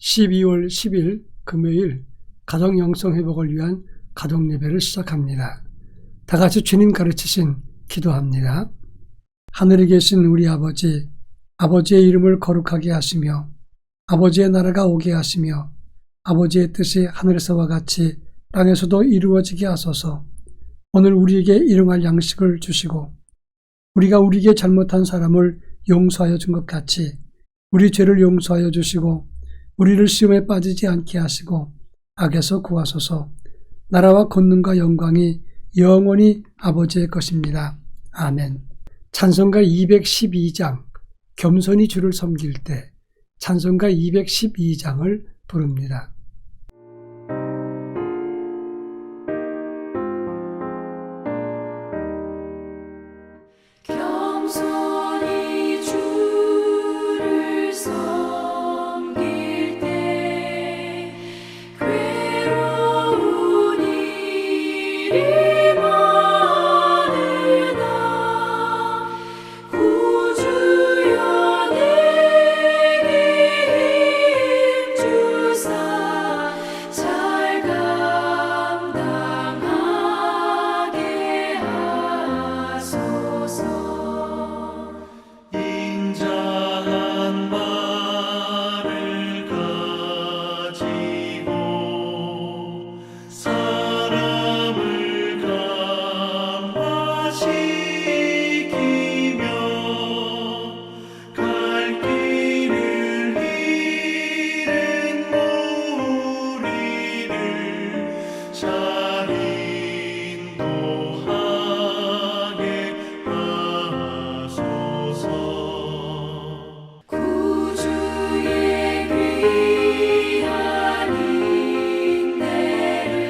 12월 10일 금요일 가정 영성 회복을 위한 가정 예배를 시작합니다. 다 같이 주님 가르치신 기도합니다. 하늘에 계신 우리 아버지, 아버지의 이름을 거룩하게 하시며 아버지의 나라가 오게 하시며 아버지의 뜻이 하늘에서와 같이 땅에서도 이루어지게 하소서. 오늘 우리에게 일용할 양식을 주시고 우리가 우리에게 잘못한 사람을 용서하여 준 것 같이 우리 죄를 용서하여 주시고 우리를 시험에 빠지지 않게 하시고 악에서 구하소서. 나라와 권능과 영광이 영원히 아버지의 것입니다. 아멘. 찬송가 212장 겸손히 주를 섬길 때 찬송가 212장을 부릅니다. 겸손히 주를 섬길 때 괴로운 일이 많으나 구주여 내게 힘주사 잘 감당하게 하소서. 인자한 말을 가지고 사람을 감화시키며 갈 길을 잃은 무리를 잘 인도하게 하소서. 구주의 귀한 인내를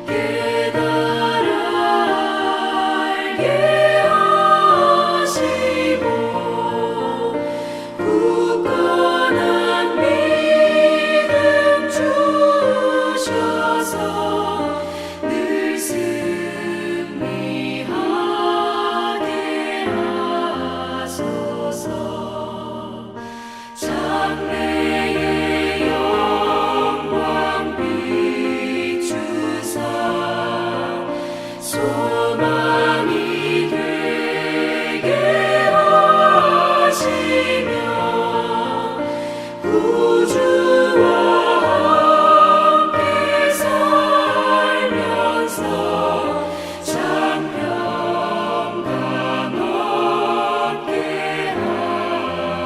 깨달아 알게 하시고 굳건한 믿음 주셔서 늘 승리하게 하소서. 장래의 영광 비추사 소망이 되게 하시며 구주와 함께 살면서 장평강 얻게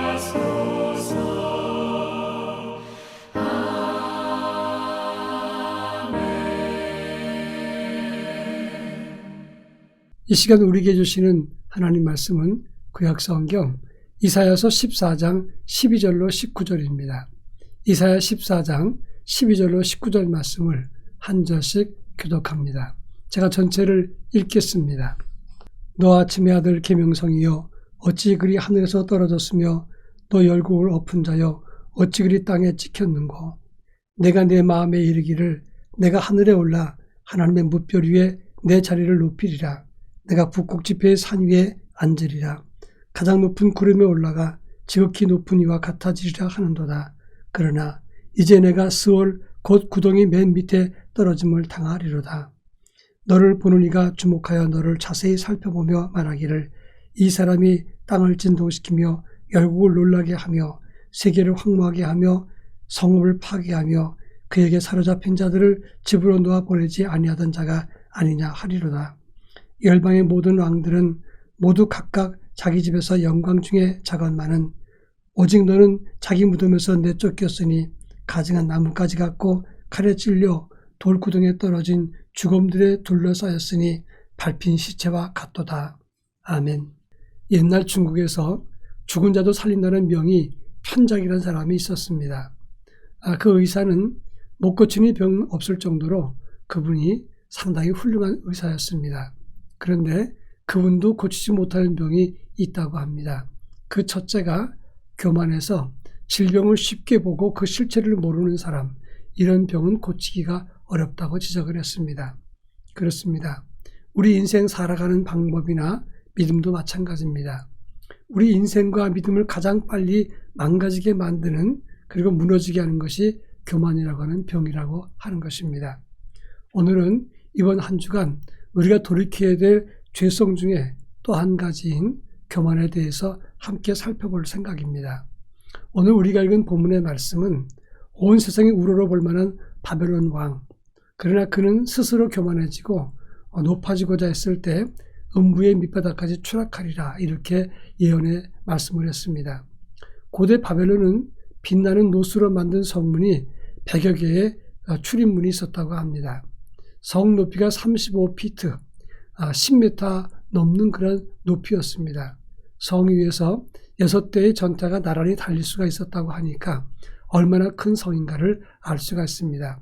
하소서. 이 시간 우리에게 주시는 하나님 말씀은 구약성경 이사야서 14장 12절로 19절입니다. 이사야 14장 12절로 19절 말씀을 한 절씩 교독합니다. 제가 전체를 읽겠습니다. 너 아침의 아들 계명성이여 어찌 그리 하늘에서 떨어졌으며 너 열국을 엎은 자여 어찌 그리 땅에 찍혔는고. 내가 내 마음에 이르기를 내가 하늘에 올라 하나님의 뭇별 위에 내 자리를 높이리라. 내가 북극 지폐의 산 위에 앉으리라. 가장 높은 구름에 올라가 지극히 높은 이와 같아지리라 하는도다. 그러나 이제 내가 스올 곧 구덩이 맨 밑에 떨어짐을 당하리로다. 너를 보는 이가 주목하여 너를 자세히 살펴보며 말하기를 이 사람이 땅을 진동시키며 열국을 놀라게 하며 세계를 황무하게 하며 성읍을 파괴하며 그에게 사로잡힌 자들을 집으로 놓아 보내지 아니하던 자가 아니냐 하리로다. 열방의 모든 왕들은 모두 각각 자기 집에서 영광 중에 자건만은 오직 너는 자기 무덤에서 내쫓겼으니 가증한 나뭇가지 같고 칼에 찔려 돌구덩이에 떨어진 죽음들에 둘러싸였으니 밟힌 시체와 같도다. 아멘. 옛날 중국에서 죽은 자도 살린다는 명의 편작이라는 사람이 있었습니다. 그 의사는 못 고치는 병 없을 정도로 그분이 상당히 훌륭한 의사였습니다. 그런데 그분도 고치지 못하는 병이 있다고 합니다. 그 첫째가 교만해서 질병을 쉽게 보고 그 실체를 모르는 사람, 이런 병은 고치기가 어렵다고 지적을 했습니다. 그렇습니다. 우리 인생 살아가는 방법이나 믿음도 마찬가지입니다. 우리 인생과 믿음을 가장 빨리 망가지게 만드는 그리고 무너지게 하는 것이 교만이라고 하는 병이라고 하는 것입니다. 오늘은 이번 한 주간 우리가 돌이켜야 될 죄성 중에 또 한 가지인 교만에 대해서 함께 살펴볼 생각입니다. 오늘 우리가 읽은 본문의 말씀은 온 세상이 우러러볼 만한 바벨론 왕, 그러나 그는 스스로 교만해지고 높아지고자 했을 때 음부의 밑바닥까지 추락하리라, 이렇게 예언의 말씀을 했습니다. 고대 바벨론은 빛나는 노수로 만든 성문이 100여 개의 출입문이 있었다고 합니다. 성 높이가 35피트, 10m 넘는 그런 높이였습니다. 성 위에서 6대의 전차가 나란히 달릴 수가 있었다고 하니까 얼마나 큰 성인가를 알 수가 있습니다.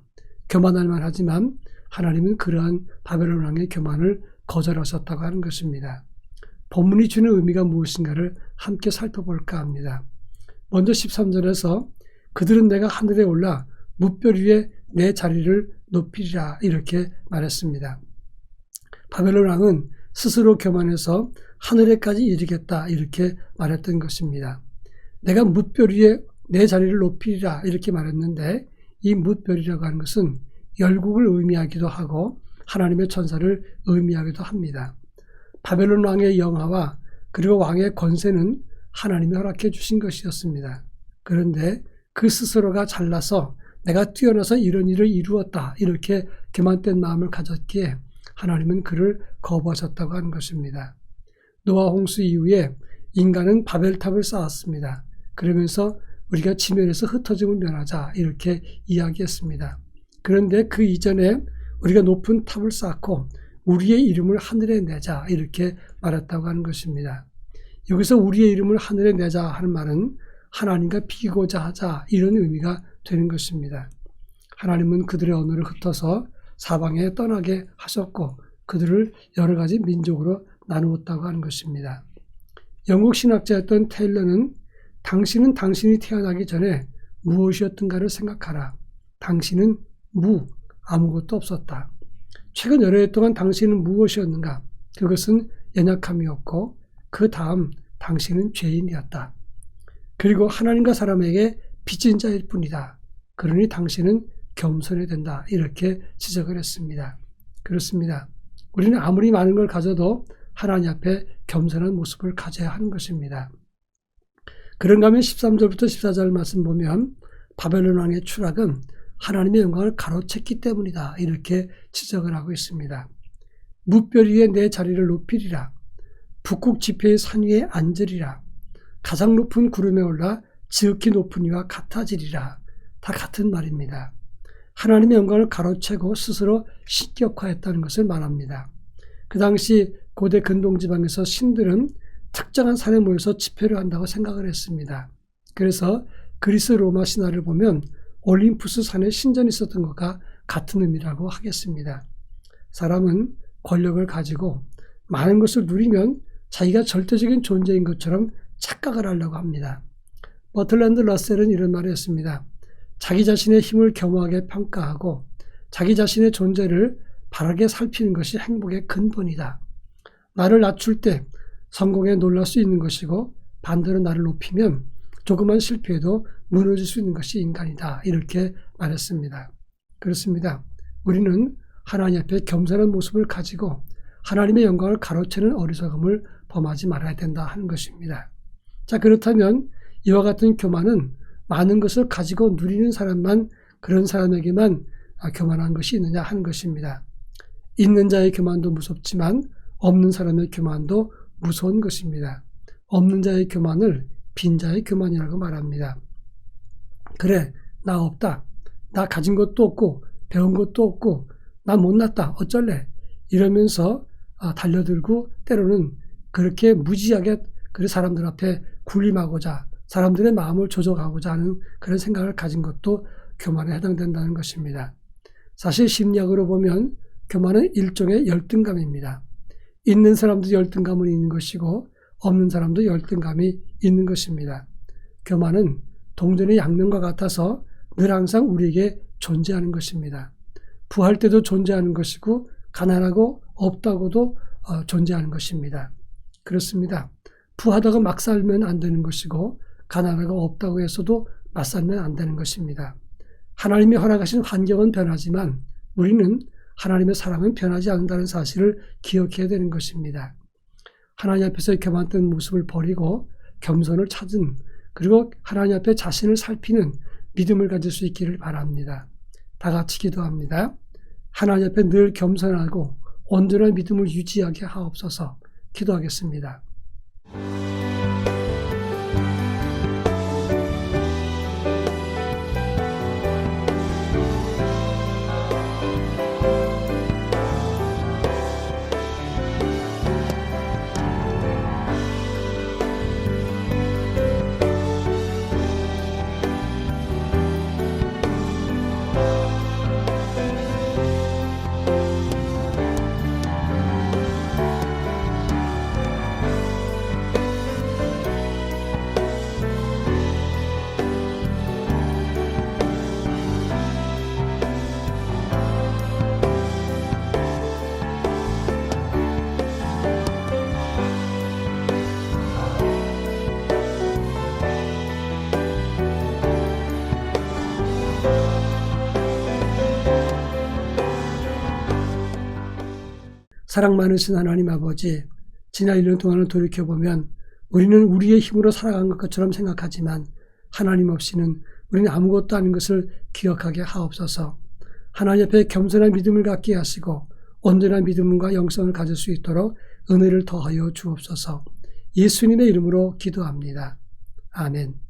교만할 만하지만 하나님은 그러한 바벨론 왕의 교만을 거절하셨다고 하는 것입니다. 본문이 주는 의미가 무엇인가를 함께 살펴볼까 합니다. 먼저 13절에서 그들은 내가 하늘에 올라 뭇별 위에 내 자리를 높이리라, 이렇게 말했습니다. 바벨론 왕은 스스로 교만해서 하늘에까지 이르겠다, 이렇게 말했던 것입니다. 내가 뭇별 위에 내 자리를 높이리라, 이렇게 말했는데 이 뭇별이라고 하는 것은 열국을 의미하기도 하고 하나님의 천사를 의미하기도 합니다. 바벨론 왕의 영화와 그리고 왕의 권세는 하나님이 허락해 주신 것이었습니다. 그런데 그 스스로가 잘나서 내가 뛰어나서 이런 일을 이루었다, 이렇게 교만된 마음을 가졌기에 하나님은 그를 거부하셨다고 하는 것입니다. 노아 홍수 이후에 인간은 바벨탑을 쌓았습니다. 그러면서 우리가 지면에서 흩어짐을 면하자, 이렇게 이야기했습니다. 그런데 그 이전에 우리가 높은 탑을 쌓고 우리의 이름을 하늘에 내자, 이렇게 말했다고 하는 것입니다. 여기서 우리의 이름을 하늘에 내자 하는 말은 하나님과 비교자 하자, 이런 의미가 되는 것입니다. 하나님은 그들의 언어를 흩어서 사방에 떠나게 하셨고 그들을 여러 가지 민족으로 나누었다고 하는 것입니다. 영국 신학자였던 테일러는 당신은 당신이 태어나기 전에 무엇이었던가를 생각하라. 당신은 아무것도 없었다. 최근 여러 해 동안 당신은 무엇이었는가? 그것은 연약함이었고 그 다음 당신은 죄인이었다. 그리고 하나님과 사람에게 빚진 자일 뿐이다. 그러니 당신은 겸손해야 된다, 이렇게 지적을 했습니다. 그렇습니다. 우리는 아무리 많은 걸 가져도 하나님 앞에 겸손한 모습을 가져야 하는 것입니다. 그런가 하면 13절부터 14절 말씀 보면 바벨론 왕의 추락은 하나님의 영광을 가로챘기 때문이다, 이렇게 지적을 하고 있습니다. 뭇별 위에 내 자리를 높이리라. 북극 지폐의 산 위에 앉으리라. 가장 높은 구름에 올라 지극히 높은 이와 같아지리라. 다 같은 말입니다. 하나님의 영광을 가로채고 스스로 신격화했다는 것을 말합니다. 그 당시 고대 근동지방에서 신들은 특정한 산에 모여서 집회를 한다고 생각을 했습니다. 그래서 그리스 로마 신화를 보면 올림푸스 산에 신전이 있었던 것과 같은 의미라고 하겠습니다. 사람은 권력을 가지고 많은 것을 누리면 자기가 절대적인 존재인 것처럼 착각을 하려고 합니다. 버틀랜드 러셀은 이런 말을 했습니다. 자기 자신의 힘을 겸허하게 평가하고 자기 자신의 존재를 바르게 살피는 것이 행복의 근본이다. 나를 낮출 때 성공에 놀랄 수 있는 것이고 반대로 나를 높이면 조그만 실패에도 무너질 수 있는 것이 인간이다, 이렇게 말했습니다. 그렇습니다. 우리는 하나님 앞에 겸손한 모습을 가지고 하나님의 영광을 가로채는 어리석음을 범하지 말아야 된다 하는 것입니다. 자, 그렇다면 이와 같은 교만은 많은 것을 가지고 누리는 사람만, 그런 사람에게만 교만한 것이 있느냐 하는 것입니다. 있는 자의 교만도 무섭지만 없는 사람의 교만도 무서운 것입니다. 없는 자의 교만을 빈자의 교만이라고 말합니다. 그래, 나 없다. 나 가진 것도 없고 배운 것도 없고 나 못났다. 어쩔래? 이러면서 달려들고 때로는 그렇게 무지하게 그 사람들 앞에 군림하고자, 사람들의 마음을 조종하고자 하는 그런 생각을 가진 것도 교만에 해당된다는 것입니다. 사실 심리학으로 보면 교만은 일종의 열등감입니다. 있는 사람도 열등감은 있는 것이고 없는 사람도 열등감이 있는 것입니다. 교만은 동전의 양면과 같아서 늘 항상 우리에게 존재하는 것입니다. 부할 때도 존재하는 것이고 가난하고 없다고도 존재하는 것입니다. 그렇습니다. 부하다가 막 살면 안 되는 것이고 가난하고 없다고 해서도 맞서면 안 되는 것입니다. 하나님이 허락하신 환경은 변하지만 우리는 하나님의 사랑은 변하지 않는다는 사실을 기억해야 되는 것입니다. 하나님 앞에서 교만된 모습을 버리고 겸손을 찾은, 그리고 하나님 앞에 자신을 살피는 믿음을 가질 수 있기를 바랍니다. 다 같이 기도합니다. 하나님 앞에 늘 겸손하고 온전한 믿음을 유지하게 하옵소서. 기도하겠습니다. 사랑 많으신 하나님 아버지, 지난 1년 동안을 돌이켜보면 우리는 우리의 힘으로 살아간 것처럼 생각하지만 하나님 없이는 우리는 아무것도 아닌 것을 기억하게 하옵소서. 하나님 앞에 겸손한 믿음을 갖게 하시고 온전한 믿음과 영성을 가질 수 있도록 은혜를 더하여 주옵소서. 예수님의 이름으로 기도합니다. 아멘.